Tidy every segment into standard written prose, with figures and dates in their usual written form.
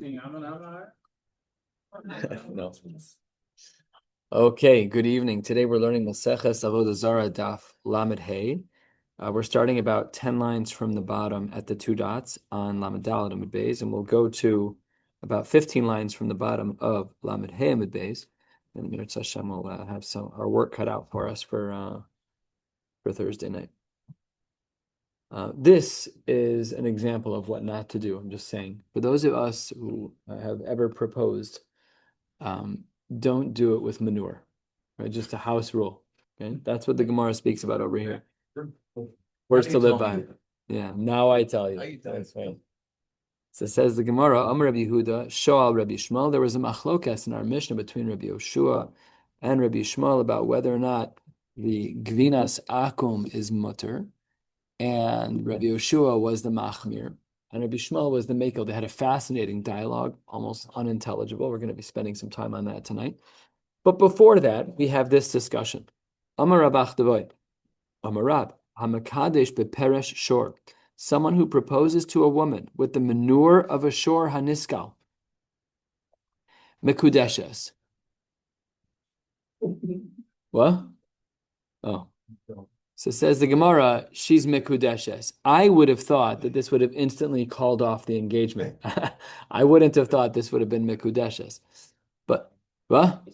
No. Okay, good evening. Today we're learning Maseches Avodah Zara Daf Lamed Hey. We're starting about 10 lines from the bottom at the two dots on Lamed Daled Amud Beis, and we'll go to about 15 lines from the bottom of Lamed Hey Amud Beis. And Mirz Hashem will have our work cut out for us for Thursday night. This is an example of what not to do. I'm just saying, for those of us who have ever proposed, don't do it with manure, right? Just a house rule. Okay, that's what the Gemara speaks about over here. Words to live by. Yeah, now I tell you. That's right. So it says the Gemara, Amar Rabbi Yehuda, Shoal Rabbi Shmuel. There was a machlokas in our Mishnah between Rabbi Yoshua and Rabbi Shmuel about whether or not the gvinas akum is mutter, and Rabbi Yoshua was the machmir, and Rabbi Shmuel was the makel. They had a fascinating dialogue, almost unintelligible. We're going to be spending some time on that tonight. But before that, we have this discussion. Amar Rabach Devoy, Amar Rab, Hamakadesh beperesh shor. Someone who proposes to a woman with the manure of a shor haniskal. Mekudeshes. What? Oh. So says the Gemara, she's mekudeshes. I would have thought that this would have instantly called off the engagement. I wouldn't have thought this would have been mekudeshes. But, what?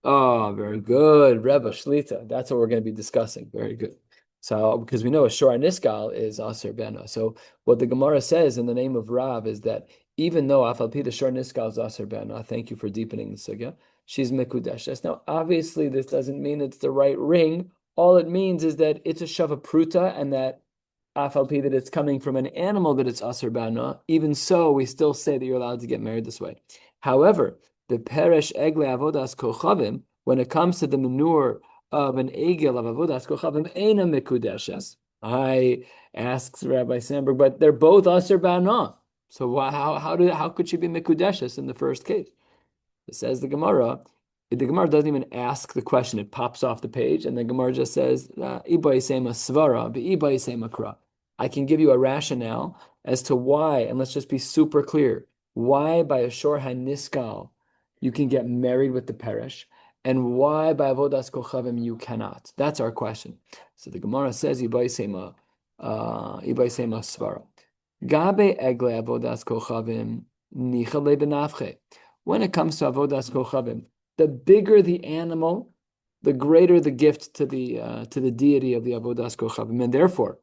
Oh, very good. Rebbe Shlita. That's what we're going to be discussing. Very good. So, because we know a shor niskal is aser bena. So, what the Gemara says in the name of Rav is that even though afal pi the shor niskal is aser bena, thank you for deepening the sugya, she's mekudeshes. Now, obviously, this doesn't mean it's the right ring. All it means is that it's a shava pruta, and that afal pi that it's coming from an animal that it's aser bena. Even so, we still say that you're allowed to get married this way. However, the peresh egle avodas kochavim, when it comes to the manure of an egel of avodas kochavim, eina mikudeshes. I asked Rabbi Sandberg, but they're both aser bana. So how could she be mikudeshes in the first case? It says the Gemara. The Gemara doesn't even ask the question; it pops off the page, and the Gemara just says, "Ibai sema svara, ibai sema kra." I can give you a rationale as to why, and let's just be super clear: why by a shor haniskal you can get married with the peresh, and why by avodas kochavim you cannot. That's our question. So the Gemara says, ibai sema svara. Gabe egle avodas kochavim nichale benafche. When it comes to avodas kochavim, the bigger the animal, the greater the gift to the deity of the avodas kochavim, and therefore,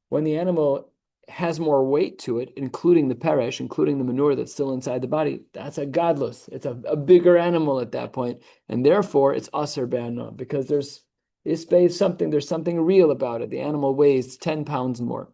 when the animal has more weight to it, including the peresh, including the manure that's still inside the body, that's a godless. It's a bigger animal at that point, and therefore it's aser b'ana, because there's something real about it. The animal weighs 10 pounds more.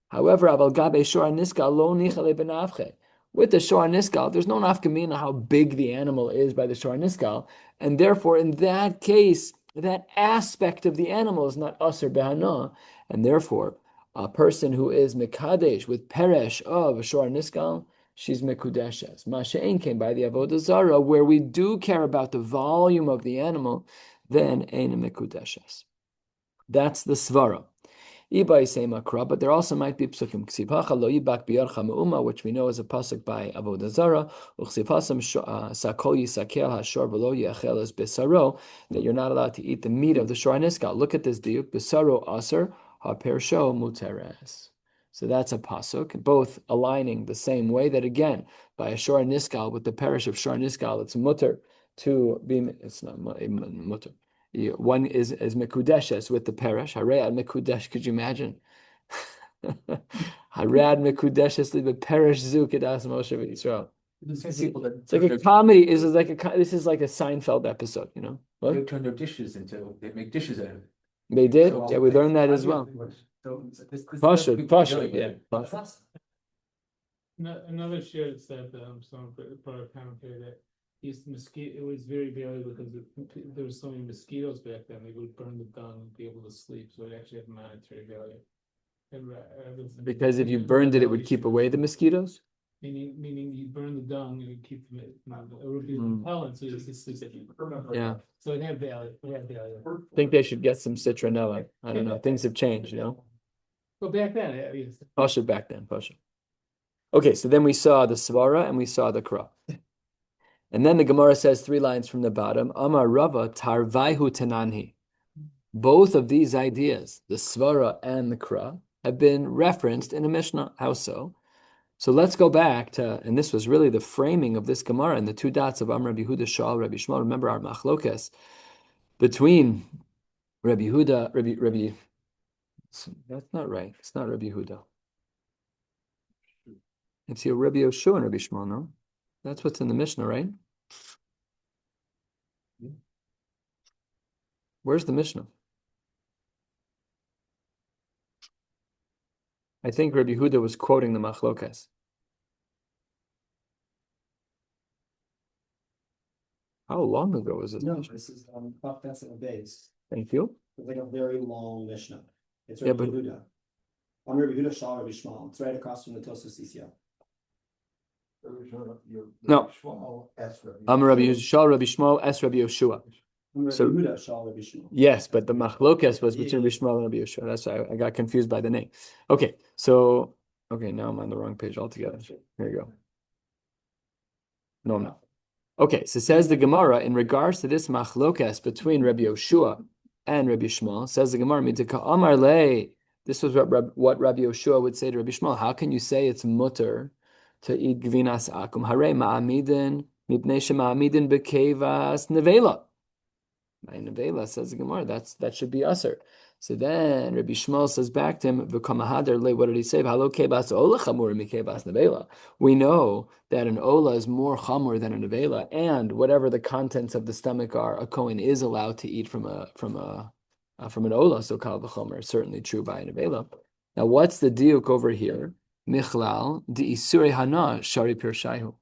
However, aval gabe shor niskal lo nichale benafche. With the shor niskal, there's no nafkamina how big the animal is by the shor niskal, and therefore, in that case, that aspect of the animal is not aser b'ana, and therefore, a person who is mekadesh with peresh of a shor niskal, she's mekudeshes. Masha'en came by the Avodah Zara, where we do care about the volume of the animal, then ein mekudeshes. That's the svara. Ibai say makra, but there also might be psukim. Ksivacha lo yibak biyarcha me'uma, which we know is a pasuk by Avodah Zara. Uksivasam sakol yisakel hashor v'lo yachel es besaro, that you're not allowed to eat the meat of the shor niskal. Look at this diuk. Besaro aser. Ha-persho muteres. So that's a pasuk, both aligning the same way that again, by a shor niskal, with the parish of shor niskal, it's mutter to be, it's not mutter. One is mekudeshes with the parish. Haread mekudesh, could you imagine? Haread mekudeshes the parish zukedas Moshe v'Yisrael. It's like a comedy. This is like a Seinfeld episode, you know? What? They turn their dishes they make dishes out of it. They did? Yeah, we learned that as well. Pasha, yeah. Another shiur said someone put a commentary that it was very valuable because there were so many mosquitoes back then. They would burn the dung and be able to sleep, so it actually had monetary value. Because if you burned it, it would keep away the mosquitoes? Meaning you burn the dung and you keep the pollen, so you sleep. Yeah. So it had value. I think they should get some citronella. I don't know. Things have changed, you know. But back then, Pasha back then, Pasha. Okay, so then we saw the svara and we saw the kra. And then the Gemara says 3 lines from the bottom, Amar Rava tarvaihu tenanhi. Both of these ideas, the svara and the kra, have been referenced in a Mishnah. How so? So let's go back to, and this was really the framing of this Gemara and the 2 dots of Amar Rabbi Yehuda Shal Rabbi Shmuel. Remember our machlokes between Rabbi Yehuda, Rabbi. That's not right. It's not Rabbi Yehuda. It's here Rabbi Yoshua and Rabbi Shmuel, no? That's what's in the Mishnah, right? Where's the Mishnah? I think Rabbi Yehuda was quoting the machlokes. How long ago was this? No, this is that's in a base. Thank you. It's like a very long Mishnah. It's Yeah, Rabbi but- Yehuda. I'm Rabbi Yehuda Shal Rabbi Shmuel. It's right across from the Tosfos CCL. No. I'm Rabbi Yishal, Rabbi Shmuel, S. Rabbi Yoshua. I'm Rabbi So- Yehuda Shal Rabbi Shmuel. Yes, but the machlokes was between Rabbi Shmuel and Rabbi Yoshua. That's why I got confused by the name. Okay, so now I'm on the wrong page altogether. Here you go. No, I'm not. Okay, so says the Gemara in regards to this machlokes between Rabbi Yoshua and Rabbi Shmuel. Says the Gemara, "Mitika Amar le." This was what Rabbi Yoshua would say to Rabbi Shmuel. How can you say it's mutter to eat gvinas akum? Hare ma'amidin mipnei shema'amidin bekevas nevela. My nevela, says the Gemara, that should be usher. So then Rabbi Shmuel says back to him, "V'kamahader le." What did he say? Halo kebas ola chamur mikebas nevela. We know that an ola is more chamur than a nevela, and whatever the contents of the stomach are, a kohen is allowed to eat from an ola. So kal v'chomer is certainly true by a nevela. Now, what's the diuk over here? Michlal di isure hana shari pirshayhu.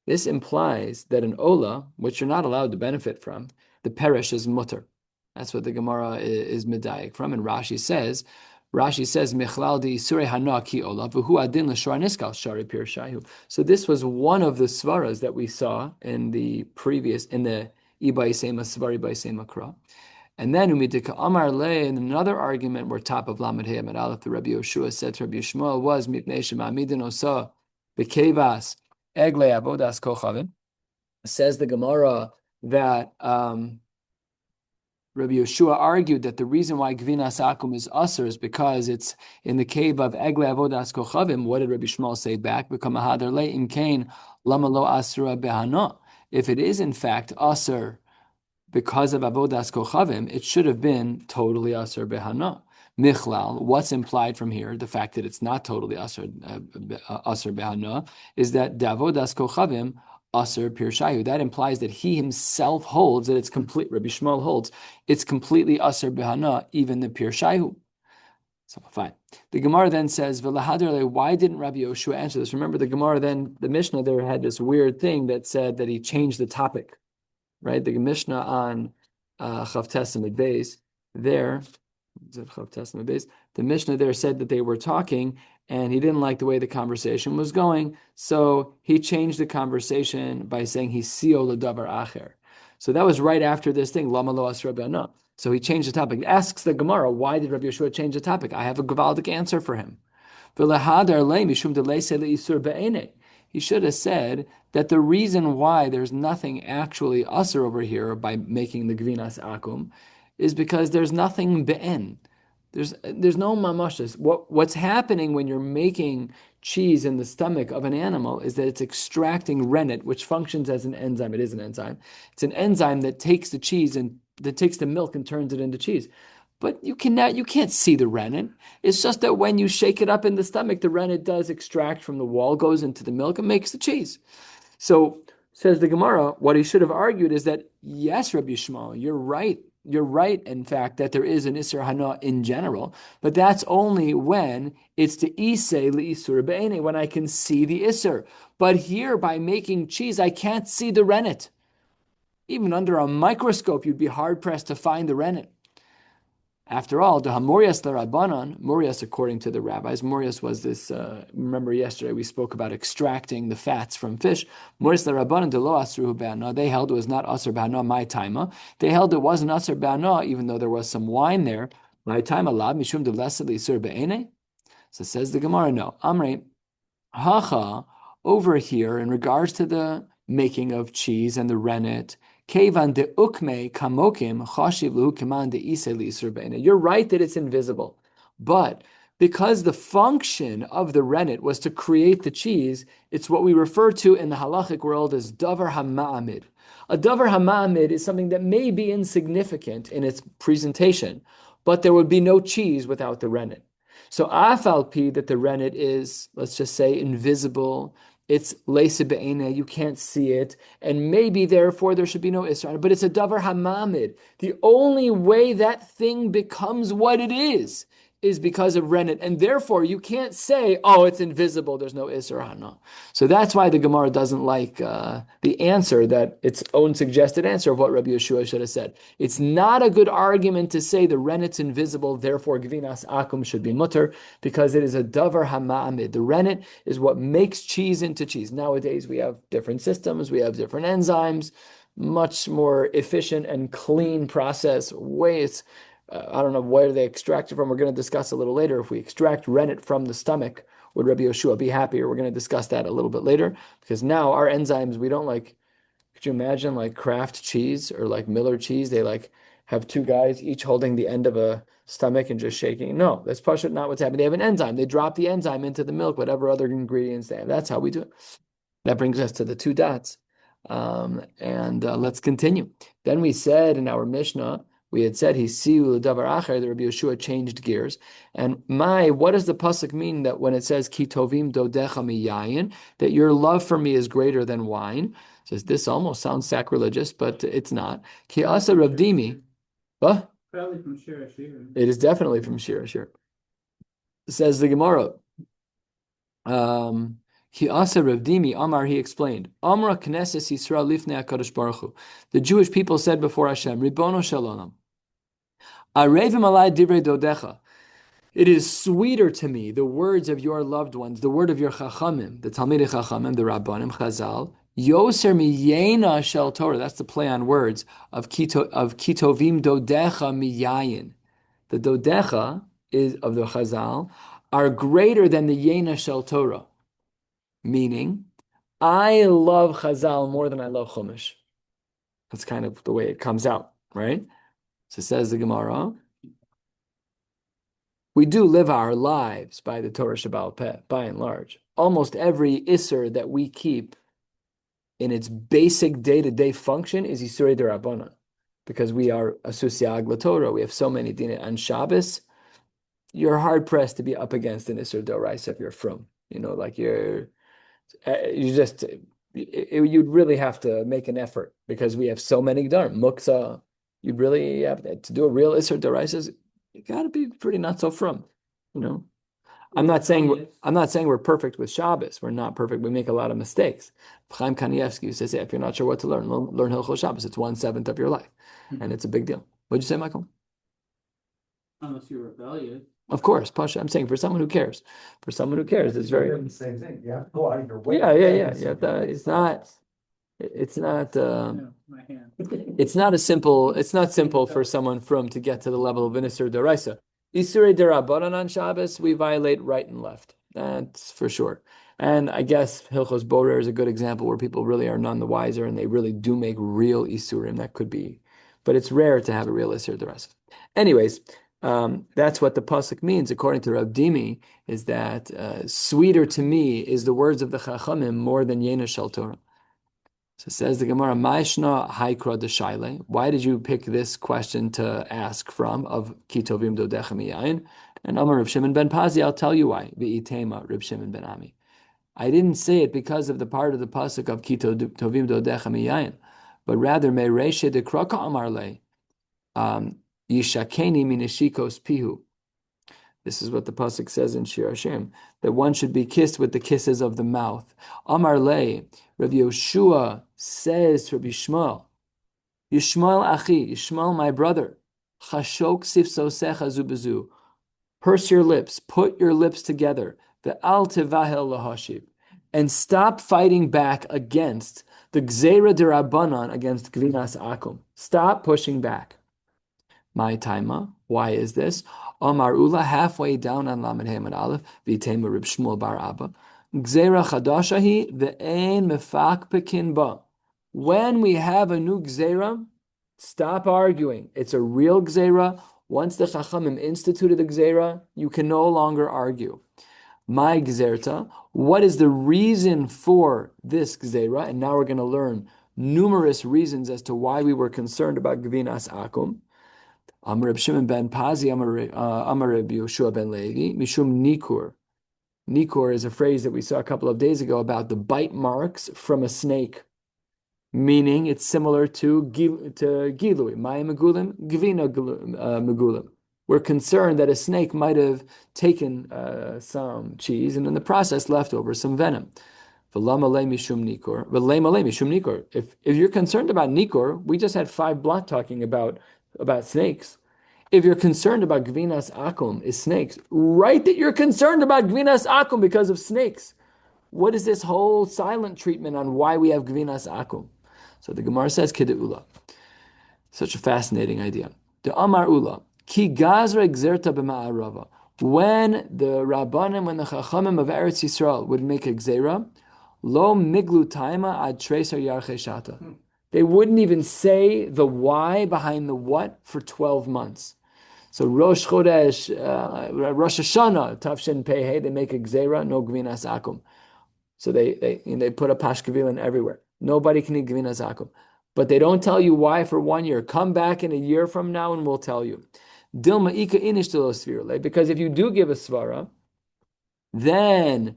This implies that an ola, which you're not allowed to benefit from, the perish is mutter. That's what the Gemara is medayik from. And Rashi says, Michlal di isure hana ki ola v'hu adin l'shor niskal shari pirshayu. So this was one of the svaras that we saw in the Ibai Sema Svari Ibai Sema Kra. And then Umidika Amar Le, in another argument where top of Lamed Hey Amid Aleph, the Rabbi Yoshua said to Rabbi Shmuel was Mipnei Shema'amidin Osa Bekevas Egle Avodas Kochavim. Says the Gemara that Rabbi Yoshua argued that the reason why Gvinas Akum is usher is because it's in the cave of Egle Avodas Kochavim. What did Rabbi Shmuel say back? Become a Hadar Le in Kain Lama Lo Asura Behana. If it is in fact usher because of Avodas Kochavim, it should have been totally Asur Behana. Michlal, what's implied from here, the fact that it's not totally Asur Behana, is that Avodas Kochavim, Asur Pirshayu. That implies that he himself holds that it's complete, Rabbi Shmuel holds, it's completely Asur Behana, even the Pirshayu. So fine. The Gemara then says, why didn't Rabbi Yoshua answer this? Remember the Gemara then, the Mishnah there had this weird thing that said that he changed the topic. Right, the Mishnah on Chav Testament Beis there, the Mishnah there said that they were talking, and he didn't like the way the conversation was going, so he changed the conversation by saying he sio l'davar acher. So that was right after this thing, lama lo asra be'ana. So he changed the topic. He asks the Gemara, why did Rabbi Yeshua change the topic? I have a gavaldic answer for him. He should have said that the reason why there's nothing actually usher over here by making the gvinas akum is because there's nothing be'en. There's no mamashas. What's happening when you're making cheese in the stomach of an animal is that it's extracting rennet, which functions as an enzyme. It is an enzyme. It's an enzyme that takes the cheese and that takes the milk and turns it into cheese. But you can't see the rennet. It's just that when you shake it up in the stomach, the rennet does extract from the wall, goes into the milk, and makes the cheese. So, says the Gemara, what he should have argued is that, yes, Rabbi Shmuel, you're right. You're right, in fact, that there is an Isser Hana in general, but that's only when it's to Isay L'Isur Be'ene, when I can see the Isser. But here, by making cheese, I can't see the rennet. Even under a microscope, you'd be hard-pressed to find the rennet. After all, the Hamorias L'Rabbanan, Morias according to the rabbis, Morias was this, remember yesterday we spoke about extracting the fats from fish. Morias L'Rabbanan de lo asruhu be'ana, they held it was not asur be'ana my taima. They held it wasn't asur be'ana, even though there was some wine there. My taima lab mishum de lesel isur be'ene. So says the Gemara, no. Amrei, Hacha, over here, in regards to the making of cheese and the rennet, kevan de ukme kamokim chashiv lu keman de iseli surbeina. You're right that it's invisible, but because the function of the rennet was to create the cheese, it's what we refer to in the halachic world as davar hama'amid. A davar hama'amid is something that may be insignificant in its presentation, but there would be no cheese without the rennet. So afal pi that the rennet is, let's just say, invisible. It's leise be'ena, you can't see it, and maybe therefore there should be no isra on it. But it's a davar hamamid. The only way that thing becomes what it is because of rennet, and therefore you can't say, oh, it's invisible, there's no isra hana. So that's why the Gemara doesn't like the answer, that its own suggested answer of what Rabbi Yeshua should have said. It's not a good argument to say the rennet's invisible, therefore gvinas akum should be mutter, because it is a davar hama'amid. The rennet is what makes cheese into cheese. Nowadays we have different systems, we have different enzymes, much more efficient and clean process. I don't know where they extract it from. We're going to discuss a little later. If we extract rennet from the stomach, would Rabbi Yeshua be happier? We're going to discuss that a little bit later, because now our enzymes, we don't like, could you imagine like Kraft cheese or like Miller cheese? They like have two guys each holding the end of a stomach and just shaking. No, that's probably not what's happening. They have an enzyme. They drop the enzyme into the milk, whatever other ingredients they have. That's how we do it. That brings us to the two dots. Let's continue. Then we said in our Mishnah, we had said he siu davar acher, that Rabbi Yeshua changed gears. And what does the pasuk mean that when it says ki tovim dodecha miyayin, that your love for me is greater than wine? It says this almost sounds sacrilegious, but it's not. Ki asa ravdimi. What? Probably from shiur. It is definitely from shiur. Says the Gemara. He asa Ravdimi Amar, he explained, Amra Knesses Yisrael Lifnei HaKadosh Baruch Hu. The Jewish people said before Hashem, Ribono Shalom, Arevim alai divrei dodecha. It is sweeter to me, the words of your loved ones, the word of your Chachamim, the Talmidei Chachamim, the Rabbanim, Chazal, Yoser miyena shel Torah. That's the play on words of kitovim dodecha miyayin. The dodecha is of the Chazal are greater than the yena shel Torah. Meaning, I love Chazal more than I love Chumash. That's kind of the way it comes out, right? So says the Gemara, we do live our lives by the Torah Shebaal Peh, by and large. Almost every Isser that we keep in its basic day-to-day function is Isurei D'Rabbanan, because we are Asusiag LaTorah. We have so many dinah on Shabbos. You're hard-pressed to be up against an Isser D'Oraisa if you're from. Like you'd really have to make an effort, because we have so many Gdarim. Muksa, you'd really have to do a real Isser D'Oraisa. You got to be pretty not so from, I'm not saying we're perfect with Shabbos. We're not perfect. We make a lot of mistakes. Chaim Kanievsky says, if you're not sure what to learn Hilchos Shabbos. It's 1/7 of your life, and it's a big deal. What'd you say, Michael? Unless you're rebellious. Of course, Pasha. I'm saying for someone who cares. It's very the same thing. You have to go out of your way. Yeah. It's not. It's not. My hand. It's not simple. It's not simple for someone from to get to the level of an Isur D'Oraisa. Isurei D'Rabbanan on Shabbos, we violate right and left. That's for sure. And I guess Hilchos Borer is a good example where people really are none the wiser and they really do make real Isurim. That could be, but it's rare to have a real Isur D'Oraisa. Anyways, that's what the pasuk means, according to Rav Dimi, is that sweeter to me is the words of the Chachamim more than Yena Shel Torah. So says the Gemara, Ma'ishna Haikra Deshaile. Why did you pick this question to ask from of Kitovim Dodecha Miyayin? And Amar Reb Shimon ben Pazi, I'll tell you why. V'itema Reb Shimon ben Ami. I didn't say it because of the part of the pasuk of Kitovim Dodecha Miyayin, but rather Mereshe de Kroka Amarle. Yishakeni mineshikos pihu. This is what the pasuk says in Shir Hashem, that one should be kissed with the kisses of the mouth. Amar le, Rabbi Yoshua says to Rabbi Yishmael, Yishmael achi, Yishmael my brother, chashok sifsosecha zubezu, purse your lips, put your lips together, ve'al tevahel lahashiv, and stop fighting back against the gzeira d'Rabbanan, against gvinas akum. Stop pushing back. My taima. Why is this? Amar Ula, halfway down on Lamed Hem and Aleph, Vitema Rib Shmuel Bar Abba. Gzeira chadashahi ve'ein mefakpekin ba. When we have a new gzeira, stop arguing. It's a real gzeira. Once the Chachamim instituted the gzeira, you can no longer argue. My gzerta, what is the reason for this gzeira? And now we're going to learn numerous reasons as to why we were concerned about Gvinas Akum. Amar Reb Shimon ben Pazi, Amar Reb Yoshua ben Levi, Mishum Nikur. Nikur is a phrase that we saw a couple of days ago about the bite marks from a snake, meaning it's similar to Gilui, Maya Megulim, Gvina Megulim. We're concerned that a snake might have taken some cheese and in the process left over some venom. If you're concerned about Nikur, we just had 5 blot talking about snakes. If you're concerned about Gvinas Akum is snakes, right that you're concerned about Gvinas Akum because of snakes. What is this whole silent treatment on why we have Gvinas Akum? So the Gemara says, Ula. Such a fascinating idea. The Amar Ula, Ki Gazra Gzerta b'ma'arava. When the Rabbanim, when the Chachamim of Eretz Yisrael would make a Gzera, Lo Miglu Taima ad Treser Yarche Shata. They wouldn't even say the why behind the what for 12 months. So Rosh Chodesh, Rosh Hashanah, Tafshin Pei, they make a Gzera, no Gvinas Akum. So they put a Pashkevilin everywhere. Nobody can eat Gvinas Akum. But they don't tell you why for 1 year. Come back in a year from now and we'll tell you. Dilma Ika Inish Svirle, because if you do give a Svara, then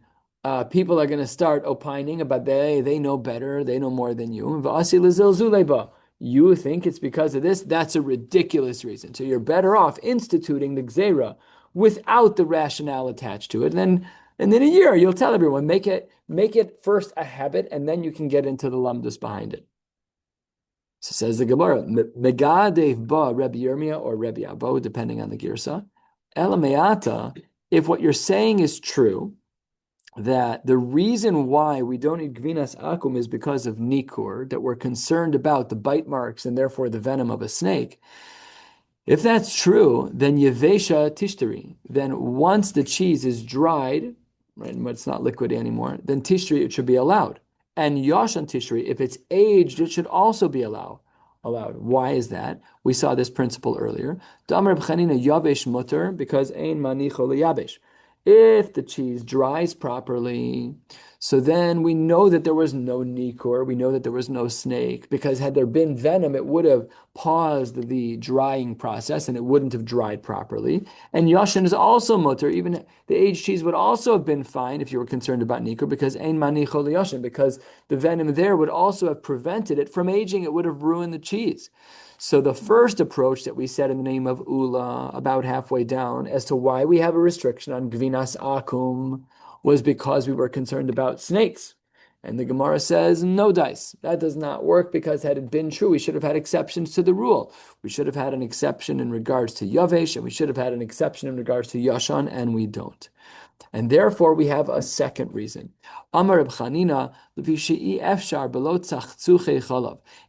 people are going to start opining about they know better, they know more than you. You think it's because of this? That's a ridiculous reason. So you're better off instituting the Gzera without the rationale attached to it. And then a year, you'll tell everyone, make it first a habit, and then you can get into the lamdus behind it. So says the Gemara, Megadev ba Rabbi Yirmiyah or Rabbi Abo, depending on the girsa. Elameata, if what you're saying is true, that the reason why we don't eat Gvinas Akum is because of Nikur, that we're concerned about the bite marks and therefore the venom of a snake. If that's true, then Yevesha Tishtari, then once the cheese is dried, right, but it's not liquid anymore, then Tishtari, it should be allowed. And Yashan Tishrei, if it's aged, it should also be allowed. Why is that? We saw this principle earlier. Damar b'chanina yavesh mutter, because ein manicho leyavesh. If the cheese dries properly, so then we know that there was no nikur, we know that there was no snake, because had there been venom, it would have paused the drying process and it wouldn't have dried properly. And yashin is also mutter, even the aged cheese would also have been fine if you were concerned about nikur, because ein manicho leyashin, because the venom there would also have prevented it from aging, it would have ruined the cheese. So the first approach that we said in the name of Ula, about halfway down, as to why we have a restriction on Gvinas Akum, was because we were concerned about snakes. And the Gemara says, no dice. That does not work, because had it been true, we should have had exceptions to the rule. We should have had an exception in regards to Yavesh, and we should have had an exception in regards to Yashan, and we don't. And therefore, we have a second reason. Amar Reb Chanina,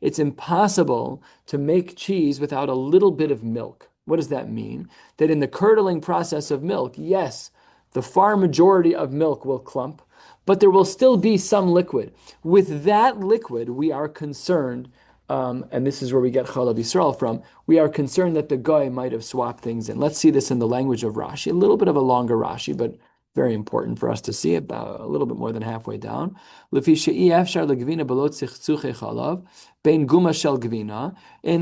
it's impossible to make cheese without a little bit of milk. What does that mean? That in the curdling process of milk, yes, the far majority of milk will clump, but there will still be some liquid. With that liquid, we are concerned, and this is where we get Chalav Yisrael from, we are concerned that the guy might have swapped things in. Let's see this in the language of Rashi, a little bit of a longer Rashi, but very important for us to see, about a little bit more than halfway down. In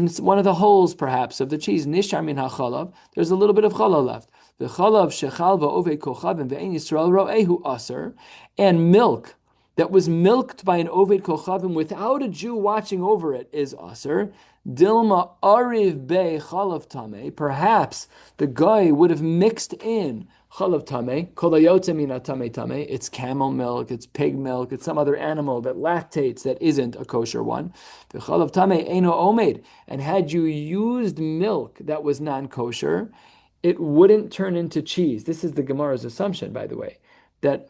one of the holes, perhaps, of the cheese, nishar min hachalav, there's a little bit of challah left. The chalav shechal va'ovei kochavim ve'ein Yisrael ro'ehu aser, and milk that was milked by an oved kochavim without a Jew watching over it is aser. Dilma ariv be chalav tameh, perhaps the guy would have mixed in chalav tameh, kolayotze mina tameh tameh, it's camel milk, it's pig milk, it's some other animal that lactates that isn't a kosher one. The chalav tameh eino omed, and had you used milk that was non-kosher, it wouldn't turn into cheese. This is the Gemara's assumption, by the way, that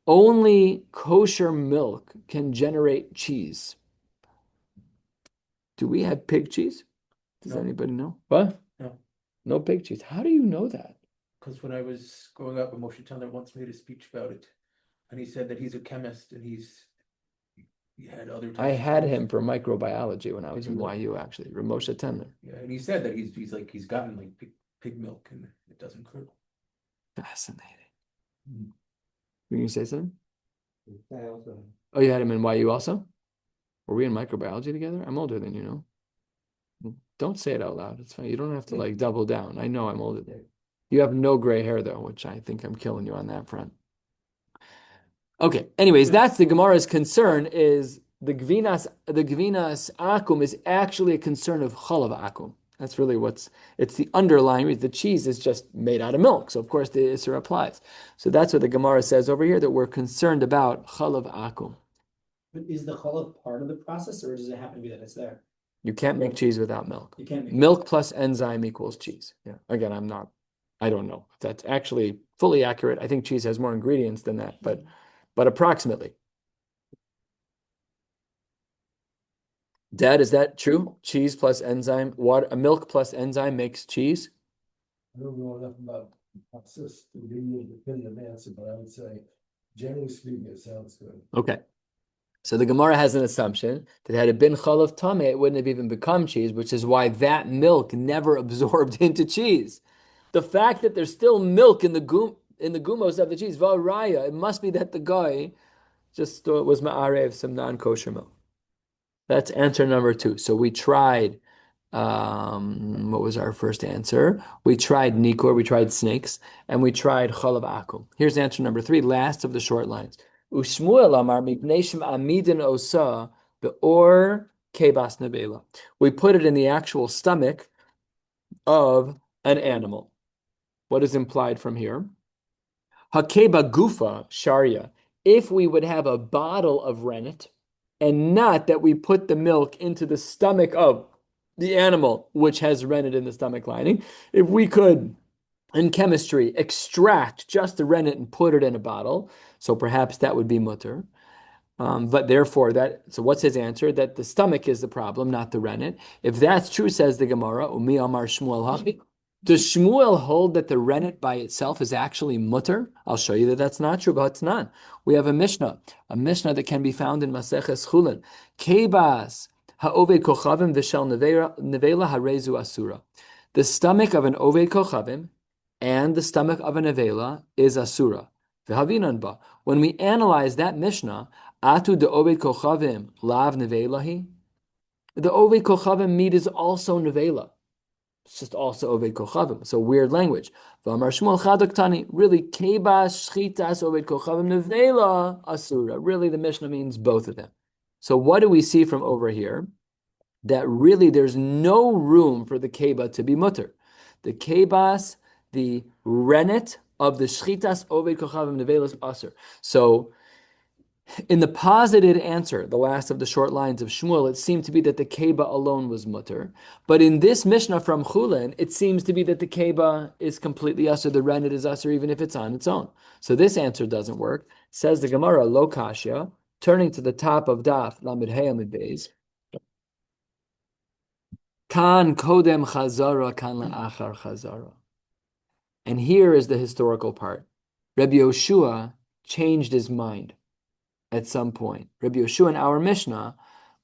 only kosher milk can generate cheese. Do we have pig cheese? Does anybody know? What? No. No pig cheese. How do you know that? Because when I was growing up, Moshe Tanner wants me to speak about it. and he said that he's a chemist and he had other types I of had things. him for microbiology when I was Did in you? YU, actually. Ramosha Temner. Yeah, and he said that he's gotten like pig milk and it doesn't curdle. Fascinating. Were you gonna say something? I also- Oh, you had him in YU also? Were we in microbiology together? I'm older than you know. Don't say it out loud. It's fine. You don't have to like double down. I know I'm older than you. You have no gray hair though, which I think I'm killing you on that front. Okay. Anyways, that's the Gemara's concern is the Gvinas Akum is actually a concern of Chalav Akum. That's really it's the underlying, the cheese is just made out of milk. So of course the Isser applies. So that's what the Gemara says over here, that we're concerned about Chalav Akum. But is the cholov part of the process, or does it happen to be that it's there? You can't make cheese without milk. You can't make Milk plus enzyme equals cheese. Yeah. Again, I don't know if that's actually fully accurate. I think cheese has more ingredients than that, but approximately. Dad, is that true? Cheese plus enzyme, milk plus enzyme makes cheese? I don't know enough about process to give you a definitive answer, but I would say, generally speaking, it sounds good. Okay. So the Gemara has an assumption that had it been chalav tameh, it wouldn't have even become cheese, which is why that milk never absorbed into cheese. The fact that there's still milk in the gumos of the cheese, v'araya, it must be that the guy just was ma'arev some non-kosher milk. That's answer number 2. So we tried, what was our first answer? We tried nikor, we tried snakes, and we tried chalav akum. Here's answer number 3, last of the short lines. Ushmuel amar mipnei amidin osa beor kebas nebela. We put it in the actual stomach of an animal. What is implied from here? Hakeba gufa sharia. If we would have a bottle of rennet, and not that we put the milk into the stomach of the animal, which has rennet in the stomach lining, if we could, in chemistry, extract just the rennet and put it in a bottle, so perhaps that would be mutter. But therefore, so what's his answer? That the stomach is the problem, not the rennet. If that's true, says the Gemara, Umi Amar Shmuel Hachi. Does Shmuel hold that the rennet by itself is actually mutter? I'll show you that that's not true, but it's not. We have a Mishnah that can be found in Maseches Chulin. Kebas ha'oved kochavim v'shel nevela harezu asura. The stomach of an oved kochavim and the stomach of a nevela is asura. V'havinan ba. When we analyze that Mishnah, atu de oved kochavim lav nevelahi. The oved kochavim meat is also nevela. It's just also oved kochavim. So weird language. V'amar Shmuel chadok tani. Really, kebas shchitas oved kochavim nevela asura. Really, the Mishnah means both of them. So what do we see from over here? That really there's no room for the keba to be mutter. The kebas, the rennet of the shchitas oved kochavim nevela is asur. So in the posited answer, the last of the short lines of Shmuel, it seemed to be that the keba alone was mutter. But in this Mishnah from Chulin, it seems to be that the keba is completely asur, the rennet is asur, even if it's on its own. So this answer doesn't work. Says the Gemara, lo kashya, turning to the top of Daf, Lamed Hey Amid Beis. Kan kodem chazara, kan la'achar chazara. And here is the historical part. Rabbi Yoshua changed his mind at some point. Rabbi Yoshua in our Mishnah,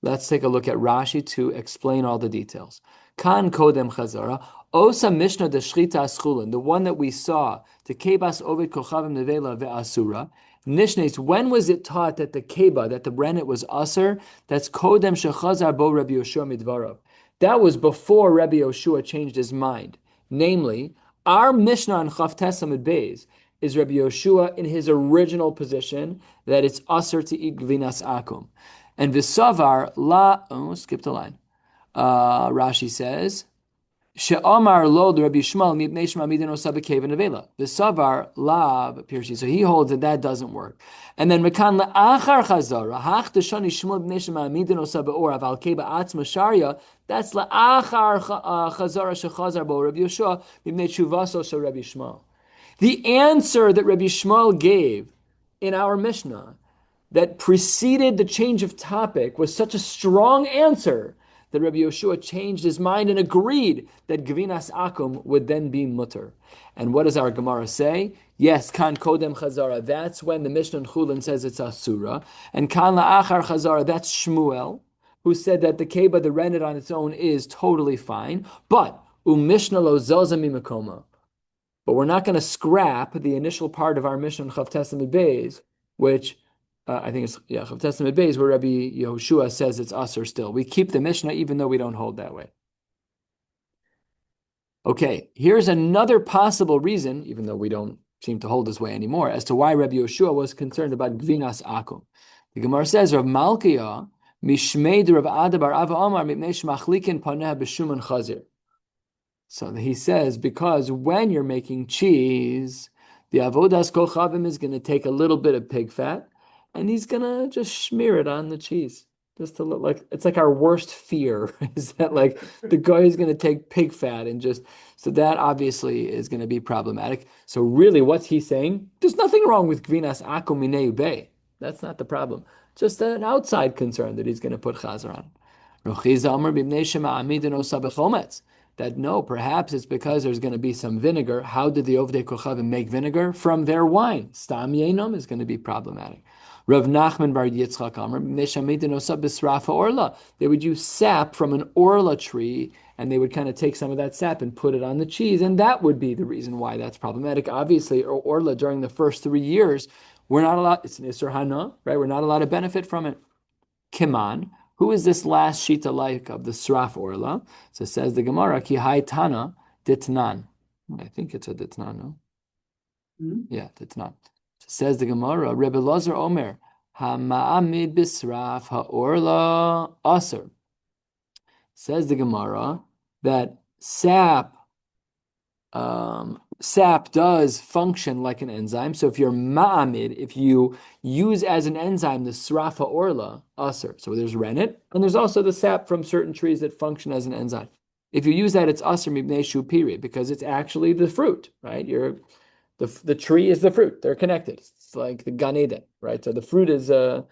let's take a look at Rashi to explain all the details. Kan kodem chazara, osa Mishnah de shchita schulin, the one that we saw, the kebas ovid kochavim nevela ve'asura, Nishnes, when was it taught that the keba, that the rennet was asur? That's kodem shechazar bo Rabbi Yoshua midvarav. That was before Rabbi Yoshua changed his mind. Namely, our Mishnah on Chavtes Amud Beis is Rabbi Yoshua in his original position that it's asur to eat gvinas akum. And v'savar skipped a line. Rashi says, She'amar lo Rabbi Shmuel mipnei shmamidin osa b'keva nevela. V'savar lav Pirshi. So he holds that doesn't work. And then mekan la'achar chazara hach deshani Shmuel b'nei shmamidin osa b'or aval keva atzma sharia. That's la'achar chazara shechazar bo Rabbi Yoshua mipnei tshuvaso shel Rabbi Shmuel. The answer that Rabbi Shmuel gave in our Mishnah that preceded the change of topic was such a strong answer that Rabbi Yoshua changed his mind and agreed that Gvinas Akum would then be mutter. And what does our Gemara say? Yes, Kan Kodem Chazara. That's when the Mishnah in Chulin says it's Asura. And Kan La'achar Chazara, that's Shmuel, who said that the keba, the rennet on its own, is totally fine. But Mishnah lo zoza mimakoma. But we're not going to scrap the initial part of our Mishnah in Chav Testament Beis, which I think it's Chav Testament Beis, where Rabbi Yehoshua says it's Asur still. We keep the Mishnah even though we don't hold that way. Okay, here's another possible reason, even though we don't seem to hold this way anymore, as to why Rabbi Yehoshua was concerned about Gvinas Akum. The Gemara says, Rav Malkiah, Mishmei Rav Ada bar Ava Amar, Mipnei Shmachlikin Paneh B'Shuman Chazir. So he says, because when you're making cheese, the Avodas Kochavim is going to take a little bit of pig fat, and he's going to just smear it on the cheese. Just to look like, it's like our worst fear, is that like the guy is going to take pig fat and just, so that obviously is going to be problematic. So really what's he saying? There's nothing wrong with Gvinas Akum Minei Ubei. That's not the problem. Just an outside concern that he's going to put Chazer on. That no, perhaps it's because there's going to be some vinegar. How did the Ovdei Kochavim make vinegar? From their wine. Stam Yenom is going to be problematic. Rav Nachman bar Yitzchak Amar, Orla. They would use sap from an orla tree, and they would kind of take some of that sap and put it on the cheese, and that would be the reason why that's problematic. Obviously, orla during the first 3 years, we're not allowed, it's an Isser Hana, right? We're not allowed to benefit from it. Kiman, who is this last shita like of the Sraf Orla? So says the Gemara, Ki hai Tana ditnan. I think it's a ditnan, no? Yeah, ditnan. Says the Gemara, Rebbe Lazar Omer, Ha-ma'amid bisraf ha-orla aser. Says the Gemara that sap does function like an enzyme. So if you're ma'amid, if you use as an enzyme the sraf ha-orla aser. So there's rennet, and there's also the sap from certain trees that function as an enzyme. If you use that, it's aser mibnei shu period, because it's actually the fruit, right? The tree is the fruit. They're connected. It's like the Gan Eden, right? So the fruit is the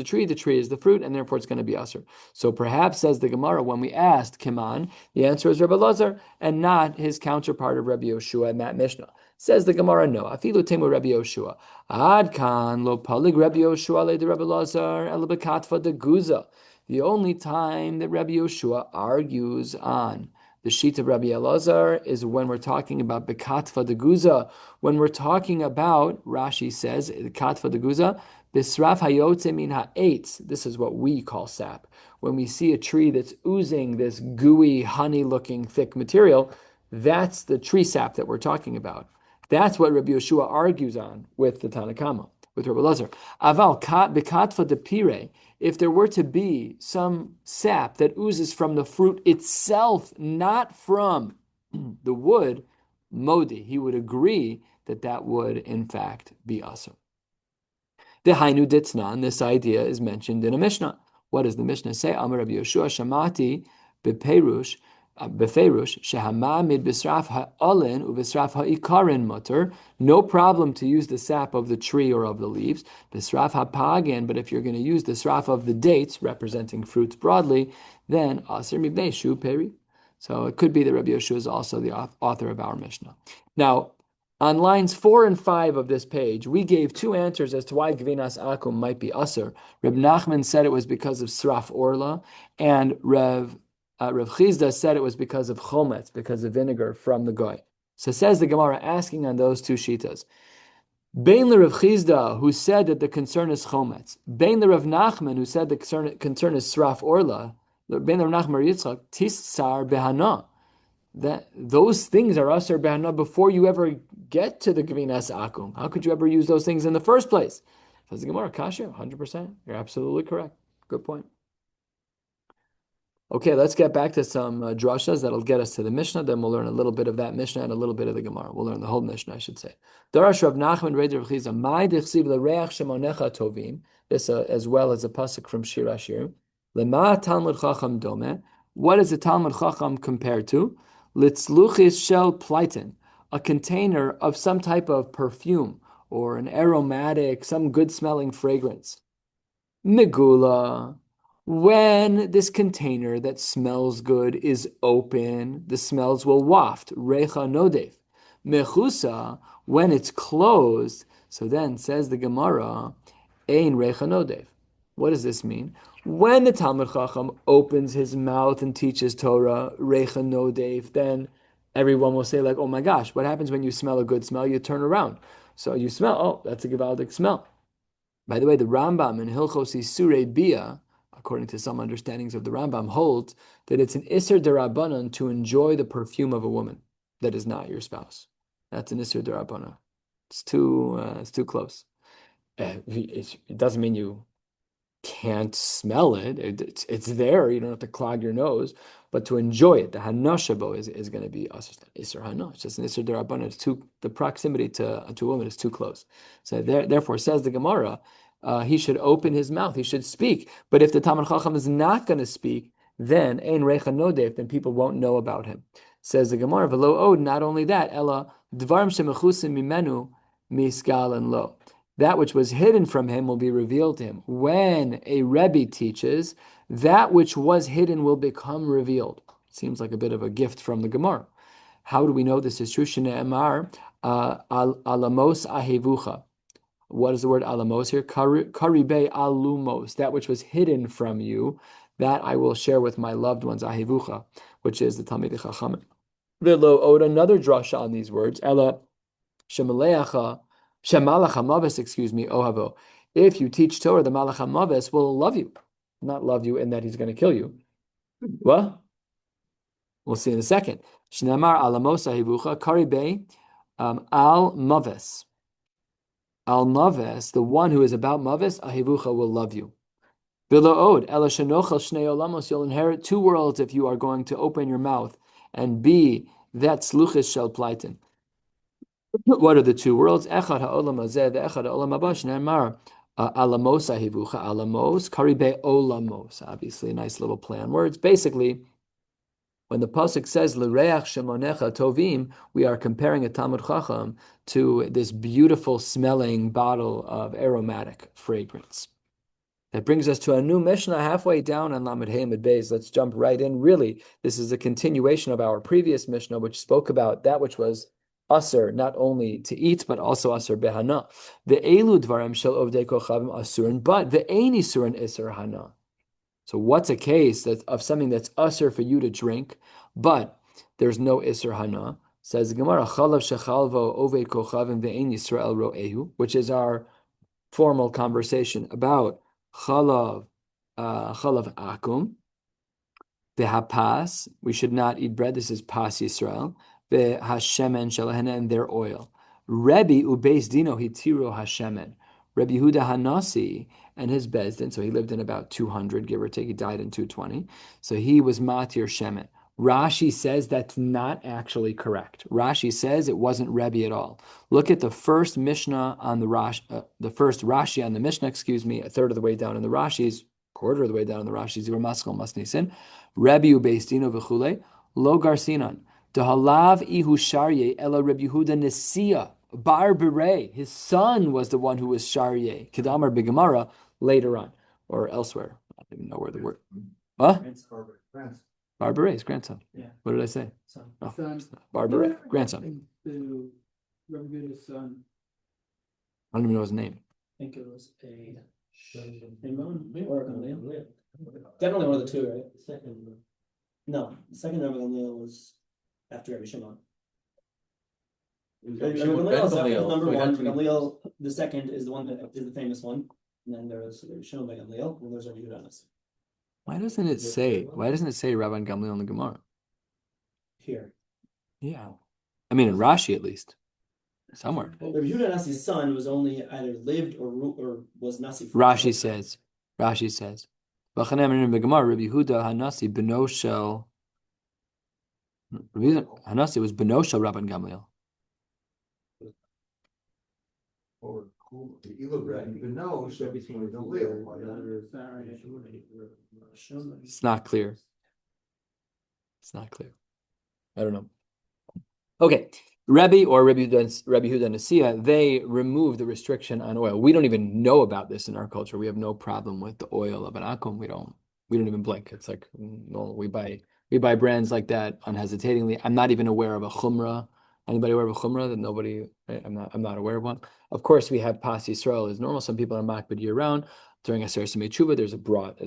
tree is the fruit, and therefore it's going to be aser. So perhaps, says the Gemara, when we asked Kiman, the answer is Rebbe Lazar, and not his counterpart of Rabbi Yoshua in that Mishnah. Says the Gemara, no. Afilu temu Rabbi Yoshua. Ad kan lo palig Rabbi Yoshua le de Rebbe Lazar el bekatva de guza. The only time that Rabbi Yoshua argues on the sheet of Rabbi Elazar is when we're talking about Bekatva de Guza. When we're talking about, Rashi says, Bekatva de Guza, Bisraf hayotze min ha'etz. This is what we call sap. When we see a tree that's oozing this gooey, honey-looking, thick material, that's the tree sap that we're talking about. That's what Rabbi Yoshua argues on with the Tanakama, with Rabbi Elazar. Aval Bekatva de Pire. If there were to be some sap that oozes from the fruit itself, not from the wood, Modi, he would agree that that would in fact be asur. The Hainu Ditznan, this idea is mentioned in a Mishnah. What does the Mishnah say? Amar Rabbi Yoshua Shamati beperush shehamamid bisraf ha'alen ubisraf ha'ikarin mutter. No problem to use the sap of the tree or of the leaves. Bisraf ha'pagan, but if you're going to use the sraf of the dates, representing fruits broadly, then aser mibnei shu peri. So it could be that Rabbi Yoshua is also the author of our Mishnah. Now, on lines 4 and 5 of this page, we gave 2 answers as to why Gvinas Akum might be asur. Reb Nachman said it was because of sraf orla, and Rav Chizda said it was because of chometz, because of vinegar from the goy. So says the Gemara, asking on those 2 shitas. Bein le Rav Chizda, who said that the concern is chometz. Bein le Rav Nachman, who said the concern is sraf orla. Bein le Rav Nachman Yitzchak, tisar behana. That those things are asur behana before you ever get to the Gvinas Akum. How could you ever use those things in the first place? Says the Gemara, kasha, 100%. You're absolutely correct. Good point. Okay, let's get back to some drashas that'll get us to the Mishnah. Then we'll learn a little bit of that Mishnah and a little bit of the Gemara. We'll learn the whole Mishnah, I should say. Darash Rav Nachman Reder Chiza Mai Dichsiv LeReach Shemonecha Tovim. This as well as a pasuk from Shir Ashir. Lema Talmud Chacham Dome. What is a Talmud Chacham compared to? Litzluchis Shel Pleiten, a container of some type of perfume or an aromatic, some good-smelling fragrance. Megula. When this container that smells good is open, the smells will waft. Recha nodev. Mechusa, when it's closed, so then says the Gemara, ein recha nodev. What does this mean? When the Talmud Chacham opens his mouth and teaches Torah, recha nodev, then everyone will say like, oh my gosh, what happens when you smell a good smell? You turn around. So you smell, oh, that's a Gevaldik smell. By the way, the Rambam in Hilchos Isurei Bia, according to some understandings of the Rambam, holds that it's an Isser Derabanan to enjoy the perfume of a woman that is not your spouse. That's an Isser Derabanan. It's too close. It doesn't mean you can't smell it. It's there. You don't have to clog your nose, but to enjoy it, the hanashabo is going to be Isser Hana. It's just an Isser Derabanan. It's the proximity to a woman is too close. So therefore, says the Gemara, he should open his mouth. He should speak. But if the Talmud Chacham is not going to speak, then ein recha nodev, then people won't know about him. Says the Gemara, v'lo od. Not only that, ella dvarim shemechusim mimenu misgal and lo. That which was hidden from him will be revealed to him. When a Rebbe teaches, that which was hidden will become revealed. Seems like a bit of a gift from the Gemara. How do we know this is true? Shne'emar alamos ahevucha. What is the word alamos here? Karibe alumos. That which was hidden from you, that I will share with my loved ones, ahevucha, which is the Talmidei Chachamim. V'lo od, another drasha on these words. Ela shemaleacha. Shemalach hamaves, ohavo. If you teach Torah, the malach hamaves will love you. Not love you in that he's going to kill you. What? We'll see in a second. Shnamar alamos ahivucha karibe al maves. Al maves, the one who is about maves, ahivucha will love you. V'lo od, ela shenochel shnei olamos, you'll inherit two worlds if you are going to open your mouth and be that sluchis shel plaitin. What are the two worlds? Echad ha'olam hazeh ve'echad ha'olam haba. Shneimar alamos ahivucha alamos karibe olamos. Obviously, a nice little play on words. Basically, when the pasuk says l'reach shemonecha tovim, we are comparing a Talmud Chacham to this beautiful smelling bottle of aromatic fragrance. That brings us to a new Mishnah halfway down on Lamed Hey Amud Beis. Let's jump right in. Really, this is a continuation of our previous Mishnah, which spoke about that which was Asur, not only to eat, but also Asur behana. Ve'elu dvarim shel ovdei kochavim asurin, but ve'ein isurin isur hana. So what's a case of something that's Asur for you to drink, but there's no isur hana? Says the Gemara, chalav shechalvo ovdei kochavim ve'ein Yisrael ro'ehu, which is our formal conversation about chalav akum. Ve'hapas, we should not eat bread. This is pas Yisrael. Hashemen shalahena, and their oil. Rebbe ubeis dino hitiro hashemen. Rebbe Yehuda Hanasi and his bezdin, so he lived in about 200, give or take. He died in 220. So he was matir shemen. Rashi says that's not actually correct. Rashi says it wasn't Rebbe at all. Look at the first Mishnah on the first Rashi on the Mishnah, a third of the way down in the Rashis, quarter of the way down in the Rashis. Maskal Masnisin. Rebbe ubeis dino v'chule lo garsinan. Halav ihu sharye ela Rabbi Yehuda Nesia bar berei. His son was the one who was sharye. Kedamar begemara later on or elsewhere. I don't even know where the word. What? Bar berei's grandson. Yeah. What did I say? Son. Oh, Son. Bar berei, grandson. To Rabbi Yehuda's son, I don't even know his name. I think it was a Imran or a Gamliel. Definitely one of the two, right? No, the second Rabbi Gamliel was after Rabbi Shimon. Rabbi Gamliel is number one. Gamliel, the second, is the one that is the famous one. And then there was Rabbi Shimon by Gamliel, and there's Rabbi Yehuda. Why doesn't it say Rabban Gamliel in the Gemara? Here. Yeah. I mean, in Rashi at least. Somewhere. Rabbi Yehuda Nasi's son was only either lived or was Nasi. Rashi says. V'chanem in the Gemara, Rabbi Yehuda Hanasi beno shel. Hanasi was beno shel Rabban Gamliel. It's not clear. I don't know. Okay. Rebbe or Rabbi Yehuda Nesia, they removed the restriction on oil. We don't even know about this in our culture. We have no problem with the oil of an akum. We don't we don't even blink. It's like no, we buy brands like that unhesitatingly. I'm not even aware of a chumrah. Anybody aware of a chumrah? That nobody. I'm not aware of one. Of course, we have pas Yisrael is normal. Some people are makbid year round. During Aser Simei Tshuva, there's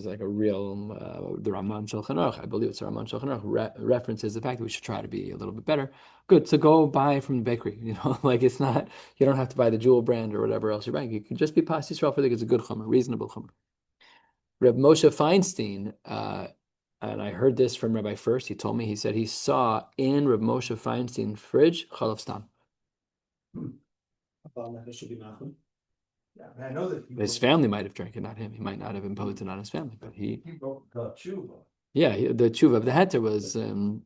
like a real the Raman Shulchan Aruch. I believe it's a Raman Shulchan Aruch references the fact that we should try to be a little bit better. Good, so go buy from the bakery. Like it's not, you don't have to buy the jewel brand or whatever else you're buying. You can just be pas Yisrael. I think it's a good chumrah, reasonable chumrah. Reb Moshe Feinstein, and I heard this from Rabbi First. He told me, he said he saw in Reb Moshe Feinstein's fridge chalav stam. It should be machmir. Yeah, I know that. His family might have drank it, not him. He might not have imposed it on his family, but he. He wrote the tshuva. Yeah, the tshuva of the heter was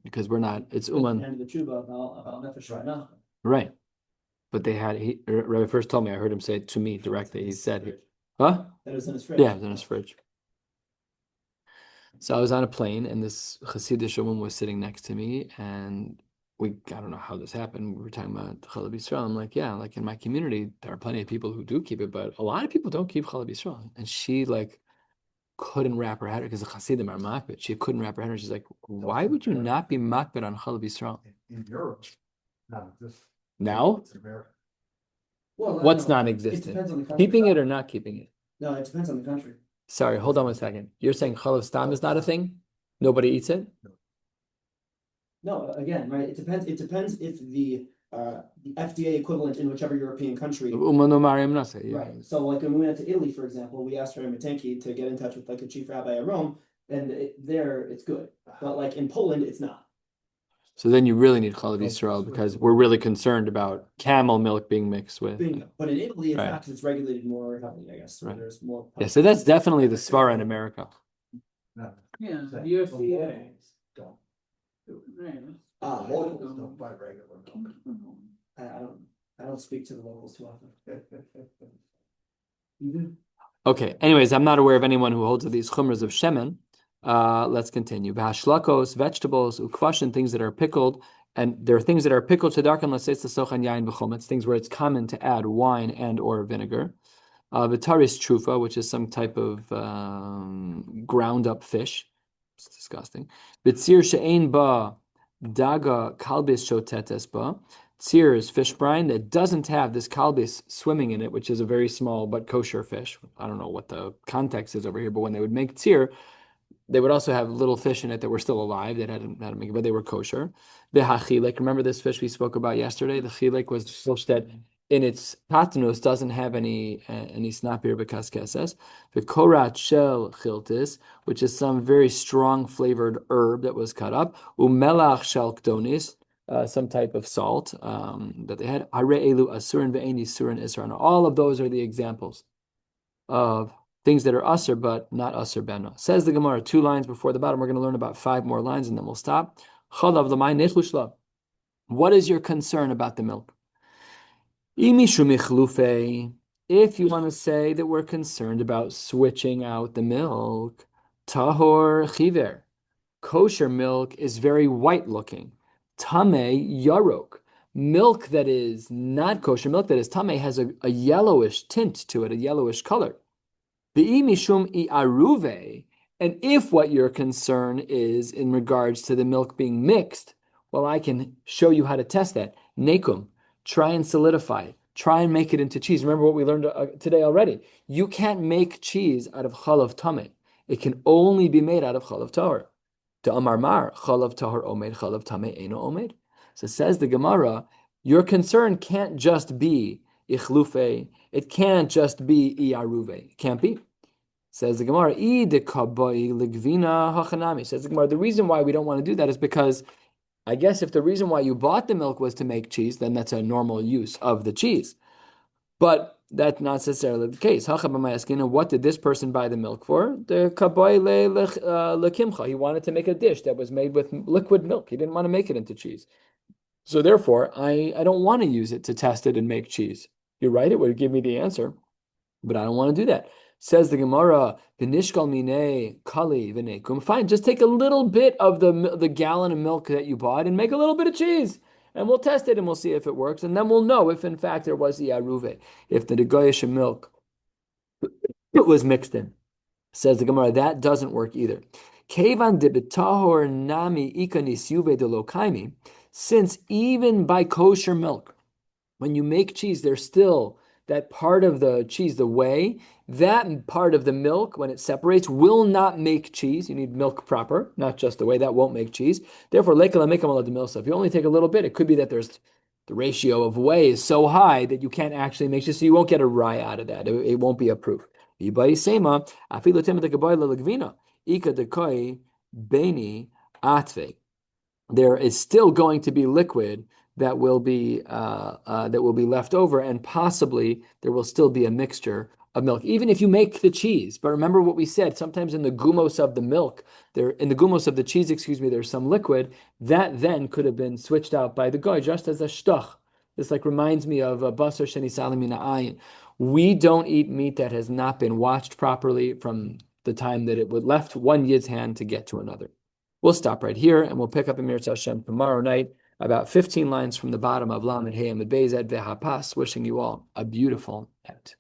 because we're not. It's uman. And the tshuva about nefesh right now. Right, but they had. Rabbi First told me. I heard him say it to me directly. He said, "Huh? That was in his fridge. Yeah, it was in his fridge." So I was on a plane, and this Hasidic woman was sitting next to me, and I don't know how this happened. We were talking about Chalav Yisrael. I'm like, yeah, like in my community, there are plenty of people who do keep it, but a lot of people don't keep Chalav Yisrael. And she like couldn't wrap her head because the Hasidim are makbid. She couldn't wrap her head. She's like, why would you not be makbid on Chalav Yisrael? In Europe, not this. Now? It's America. Well, What's no. non-existent? It depends on the country. Keeping it or not keeping it? No, it depends on the country. Sorry, hold on one second. You're saying Chalav Stam is not a thing? Nobody eats it? No, again, right? It depends. It depends if the FDA equivalent in whichever European country. Right. So, like when we went to Italy, for example, we asked Rabbi Matenki to get in touch with like a chief rabbi at Rome, and there it's good. But like in Poland, it's not. So then you really need Chalav Yisrael because we're really concerned about camel milk being mixed with. Bingo. But in Italy, it's Right. not because it's regulated more heavily, I guess. So Right. there's more. Yeah, so that's definitely the svara in America. No. Yeah, That- UFDA. Don't. Right. Locals don't buy regular milk. I don't speak to the locals too often. Okay, anyways, I'm not aware of anyone who holds of these chumras of shemen. Let's continue. V'hashlakos, vegetables, ukvashin, things that are pickled, and there are things that are pickled shedarkan l'seitz l'sochan yain v'chometz, things where it's common to add wine and or vinegar. V'taris trufa, which is some type of ground up fish. It's disgusting. B'tzir she'ein ba daga kalbis shotetes ba. Tzir is fish brine that doesn't have this kalbis swimming in it, which is a very small but kosher fish. I don't know what the context is over here, but when they would make tzir, they would also have little fish in it that were still alive that hadn't make it, but they were kosher. The hachilek, remember this fish we spoke about yesterday? The chilek was the fish that in its patnus doesn't have any snapir b'kaskeses. The korat shel chiltis, which is some very strong flavored herb that was cut up. Umelach shel kdonis, some type of salt that they had. Hare elu asurin ve'eni surin isran. All of those are the examples of things that are usr but not usr bena. Says the Gemara 2 lines before the bottom. We're going to learn about 5 more lines and then we'll stop. Chalav l'may nechlushla. What is your concern about the milk? If you want to say that we're concerned about switching out the milk, tahor chiver. Kosher milk is very white looking. Tameh yarok. Milk that is not kosher, milk that is tameh, has a yellowish tint to it, a yellowish color. Mishum aruve, and if what your concern is in regards to the milk being mixed, well, I can show you how to test that. Nekum, try and solidify it. Try and make it into cheese. Remember what we learned today already. You can't make cheese out of chalav tameh. It can only be made out of chalav tahor. To amar mar, chalav tahor omed, chalav tameh eno omed. So says the Gemara, your concern can't just be ichlufe. It can't just be iaruve. It can't be. Says the Gemara, says the Gemara, the reason why we don't want to do that is because I guess if the reason why you bought the milk was to make cheese, then that's a normal use of the cheese. But that's not necessarily the case. What did this person buy the milk for? The kaboy lekimcha. He wanted to make a dish that was made with liquid milk. He didn't want to make it into cheese. So therefore, I don't want to use it to test it and make cheese. You're right, it would give me the answer, but I don't want to do that. Says the Gemara, "V'nishkal minei kali v'nekum." Fine, just take a little bit of the gallon of milk that you bought and make a little bit of cheese, and we'll test it and we'll see if it works, and then we'll know if in fact there was the aruve, if the goyish milk was mixed in. Says the Gemara, that doesn't work either. Kevan de betahor nami ikanis yuve de lokaimi, since even by kosher milk, when you make cheese, there's still that part of the cheese, the whey, that part of the milk, when it separates, will not make cheese. You need milk proper, not just the whey. That won't make cheese. Therefore, lekala mekam ala demilsa. If you only take a little bit, it could be that there's the ratio of whey is so high that you can't actually make cheese, so you won't get a rye out of that. It won't be a proof. There is still going to be liquid that will be left over, and possibly there will still be a mixture of milk, even if you make the cheese. But remember what we said, sometimes in the gumos of the milk, in the gumos of the cheese, there's some liquid that then could have been switched out by the goy, just as a shtoch. This reminds me of a basar sheni salamina ayin. We don't eat meat that has not been washed properly from the time that it was left one yid's hand to get to another. We'll stop right here, and we'll pick up in Mirz Hashem tomorrow night, about 15 lines from the bottom of Lamed Hey Amud Beis Ed Ve'Hapas, wishing you all a beautiful night.